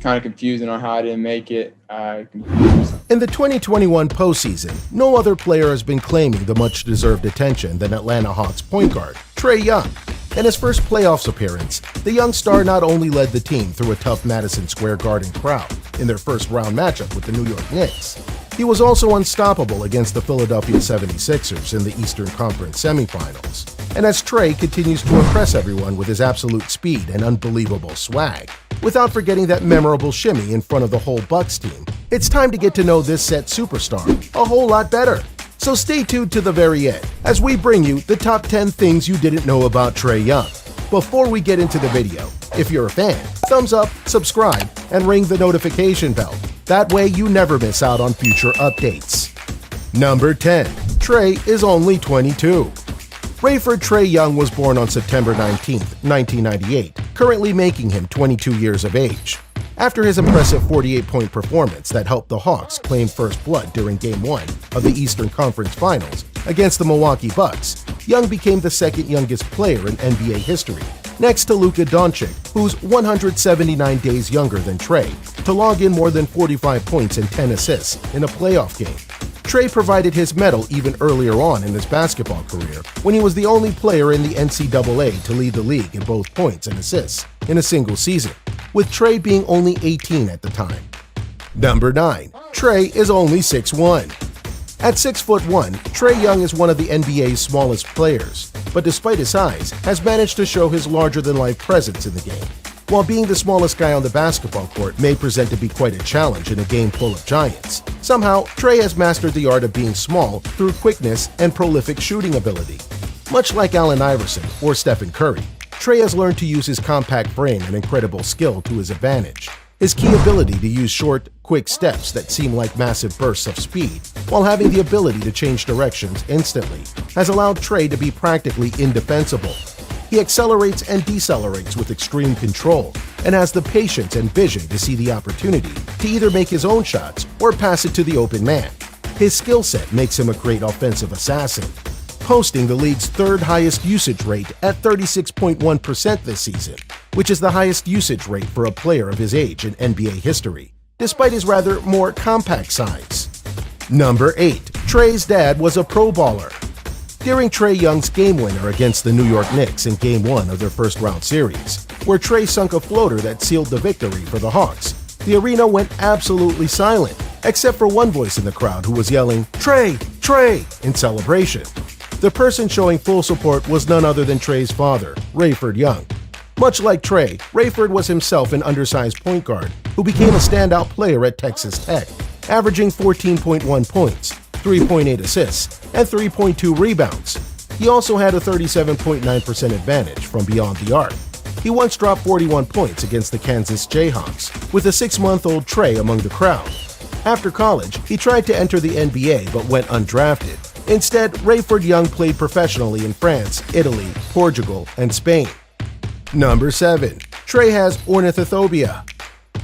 kind of confusing on how I didn't make it. In the 2021 postseason, no other player has been claiming the much-deserved attention than Atlanta Hawks point guard Trae Young. In his first playoffs appearance, the young star not only led the team through a tough Madison Square Garden crowd in their first-round matchup with the New York Knicks, he was also unstoppable against the Philadelphia 76ers in the Eastern Conference semifinals. And as Trae continues to impress everyone with his absolute speed and unbelievable swag, without forgetting that memorable shimmy in front of the whole Bucks team, it's time to get to know this set superstar a whole lot better. So stay tuned to the very end as we bring you the top 10 things you didn't know about Trae Young. Before we get into the video, if you're a fan, thumbs up, subscribe, and ring the notification bell. That way you never miss out on future updates. Number 10. Trae is only 22. Rayford Trae Young was born on September 19, 1998, currently making him 22 years of age. After his impressive 48-point performance that helped the Hawks claim first blood during Game 1 of the Eastern Conference Finals against the Milwaukee Bucks, Young became the second youngest player in NBA history, next to Luka Doncic, who's 179 days younger than Trae, to log in more than 45 points and 10 assists in a playoff game. Trae provided his medal even earlier on in his basketball career, when he was the only player in the NCAA to lead the league in both points and assists in a single season, with Trae being only 18 at the time. Number 9. Trae is only 6'1". At 6'1", Trae Young is one of the NBA's smallest players, but despite his size, has managed to show his larger-than-life presence in the game. While being the smallest guy on the basketball court may present to be quite a challenge in a game full of giants, somehow Trae has mastered the art of being small through quickness and prolific shooting ability. Much like Allen Iverson or Stephen Curry, Trae has learned to use his compact frame and incredible skill to his advantage. His key ability to use short, quick steps that seem like massive bursts of speed, while having the ability to change directions instantly, has allowed Trae to be practically indefensible. He accelerates and decelerates with extreme control and has the patience and vision to see the opportunity to either make his own shots or pass it to the open man. His skill set makes him a great offensive assassin, posting the league's third highest usage rate at 36.1% this season, which is the highest usage rate for a player of his age in NBA history, despite his rather more compact size. Number 8. Trae's dad was a pro baller. During Trae Young's game winner against the New York Knicks in Game 1 of their first-round series, where Trae sunk a floater that sealed the victory for the Hawks, the arena went absolutely silent, except for one voice in the crowd who was yelling, "Trae! Trae!" in celebration. The person showing full support was none other than Trae's father, Rayford Young. Much like Trae, Rayford was himself an undersized point guard who became a standout player at Texas Tech, averaging 14.1 points, 3.8 assists, and 3.2 rebounds. He also had a 37.9% advantage from beyond the arc. He once dropped 41 points against the Kansas Jayhawks, with a 6-month-old Trae among the crowd. After college, he tried to enter the NBA but went undrafted. Instead, Rayford Young played professionally in France, Italy, Portugal, and Spain. Number 7. Trae has ornithophobia.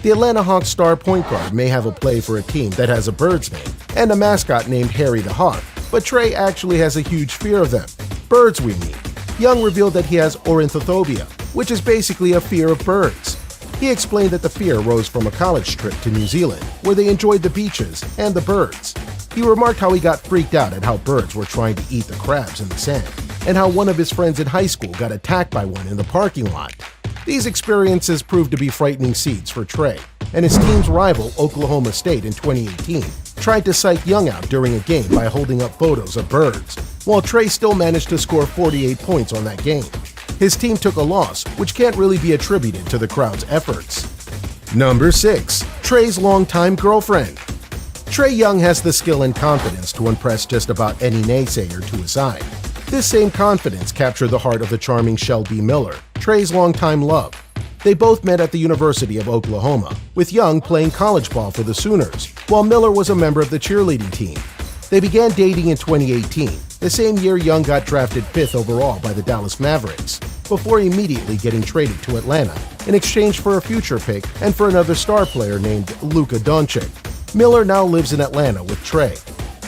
The Atlanta Hawks star point guard may have a play for a team that has a bird's name and a mascot named Harry the Hawk, but Trae actually has a huge fear of them. Birds, we mean. Young revealed that he has ornithophobia, which is basically a fear of birds. He explained that the fear rose from a college trip to New Zealand, where they enjoyed the beaches and the birds. He remarked how he got freaked out at how birds were trying to eat the crabs in the sand, and how one of his friends in high school got attacked by one in the parking lot. These experiences proved to be frightening seeds for Trae, and his team's rival, Oklahoma State, in 2018, tried to psych Young out during a game by holding up photos of birds, while Trae still managed to score 48 points on that game. His team took a loss, which can't really be attributed to the crowd's efforts. Number 6. Trae's longtime girlfriend. Trae Young has the skill and confidence to impress just about any naysayer to his side. This same confidence captured the heart of the charming Shelby Miller, Trae's longtime love. They both met at the University of Oklahoma, with Young playing college ball for the Sooners, while Miller was a member of the cheerleading team. They began dating in 2018, the same year Young got drafted 5th overall by the Dallas Mavericks, before immediately getting traded to Atlanta in exchange for a future pick and for another star player named Luka Doncic. Miller now lives in Atlanta with Trae,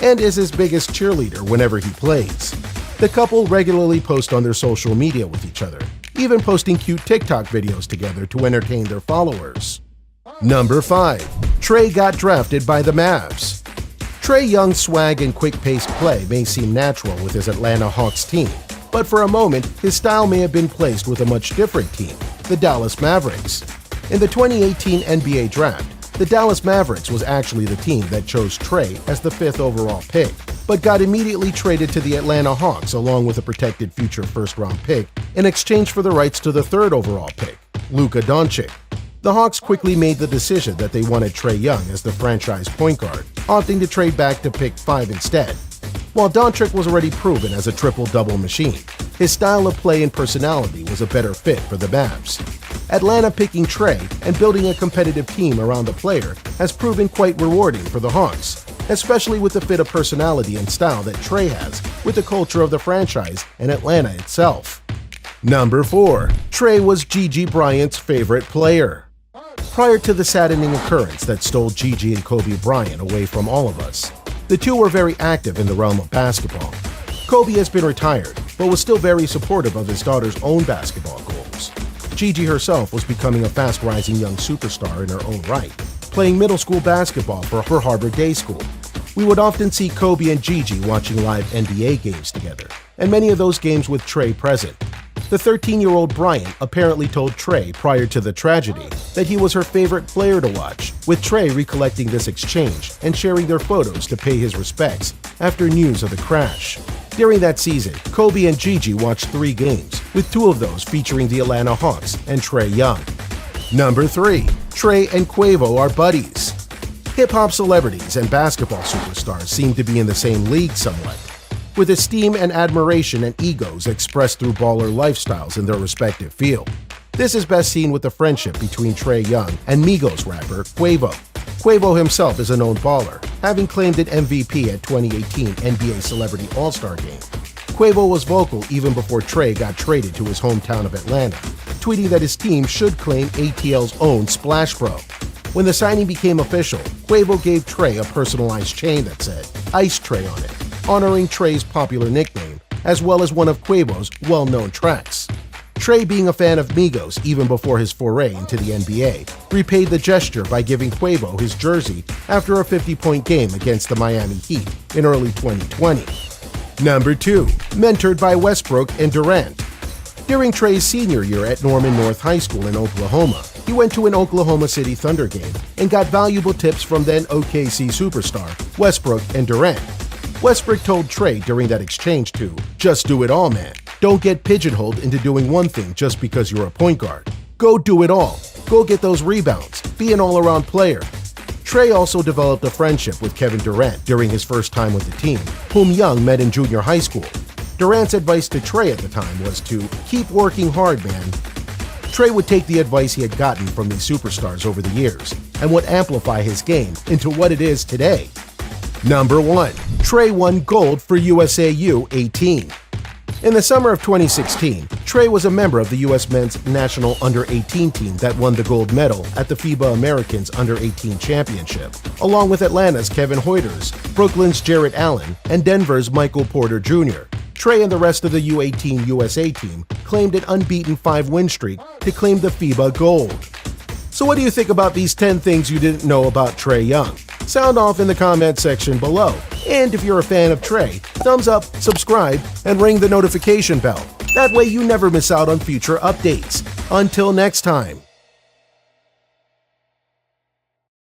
and is his biggest cheerleader whenever he plays. The couple regularly post on their social media with each other, even posting cute TikTok videos together to entertain their followers. Number 5. Trae got drafted by the Mavs. Trae Young's swag and quick-paced play may seem natural with his Atlanta Hawks team, but for a moment, his style may have been placed with a much different team, the Dallas Mavericks. In the 2018 NBA Draft, the Dallas Mavericks was actually the team that chose Trae as the 5th overall pick, but got immediately traded to the Atlanta Hawks along with a protected future first-round pick in exchange for the rights to the 3rd overall pick, Luka Doncic. The Hawks quickly made the decision that they wanted Trae Young as the franchise point guard, opting to trade back to pick 5 instead. While Doncic was already proven as a triple-double machine, his style of play and personality was a better fit for the Mavs. Atlanta picking Trae and building a competitive team around the player has proven quite rewarding for the Hawks, especially with the fit of personality and style that Trae has with the culture of the franchise and Atlanta itself. Number 4. Trae was Gigi Bryant's favorite player. Prior to the saddening occurrence that stole Gigi and Kobe Bryant away from all of us, the two were very active in the realm of basketball. Kobe has been retired, but was still very supportive of his daughter's own basketball goals. Gigi herself was becoming a fast-rising young superstar in her own right, playing middle school basketball for Harbor Day School. We would often see Kobe and Gigi watching live NBA games together, and many of those games with Trae present. The 13-year-old Bryant apparently told Trae prior to the tragedy that he was her favorite player to watch, with Trae recollecting this exchange and sharing their photos to pay his respects after news of the crash. During that season, Kobe and Gigi watched 3 games, with 2 of those featuring the Atlanta Hawks and Trae Young. Number 3. Trae and Quavo are buddies. Hip-hop celebrities and basketball superstars seem to be in the same league somewhat, with esteem and admiration and egos expressed through baller lifestyles in their respective field. This is best seen with the friendship between Trae Young and Migos rapper Quavo. Quavo himself is a known baller, having claimed an MVP at 2018 NBA Celebrity All-Star Game. Quavo was vocal even before Trae got traded to his hometown of Atlanta, tweeting that his team should claim ATL's own Splash Bro. When the signing became official, Quavo gave Trae a personalized chain that said Ice Trae on it, honoring Trae's popular nickname, as well as one of Quavo's well-known tracks. Trae, being a fan of Migos even before his foray into the NBA, repaid the gesture by giving Quavo his jersey after a 50-point game against the Miami Heat in early 2020. Number 2. Mentored by Westbrook and Durant. During Trae's senior year at Norman North High School in Oklahoma, he went to an Oklahoma City Thunder game and got valuable tips from then OKC superstar Westbrook and Durant. Westbrook told Trae during that exchange to, "Just do it all, man. Don't get pigeonholed into doing one thing just because you're a point guard. Go do it all. Go get those rebounds. Be an all-around player." Trae also developed a friendship with Kevin Durant during his first time with the team, whom Young met in junior high school. Durant's advice to Trae at the time was to keep working hard, man. Trae would take the advice he had gotten from these superstars over the years and would amplify his game into what it is today. Number 1. Trae won gold for USA U18. In the summer of 2016, Trae was a member of the U.S. men's national under-18 team that won the gold medal at the FIBA Americans Under-18 Championship, along with Atlanta's Kevin Hoyters, Brooklyn's Jarrett Allen, and Denver's Michael Porter Jr. Trae and the rest of the U18 USA team claimed an unbeaten 5-win streak to claim the FIBA gold. So what do you think about these 10 things you didn't know about Trae Young? Sound off in the comment section below. And if you're a fan of Trae, thumbs up, subscribe, and ring the notification bell. That way you never miss out on future updates. Until next time.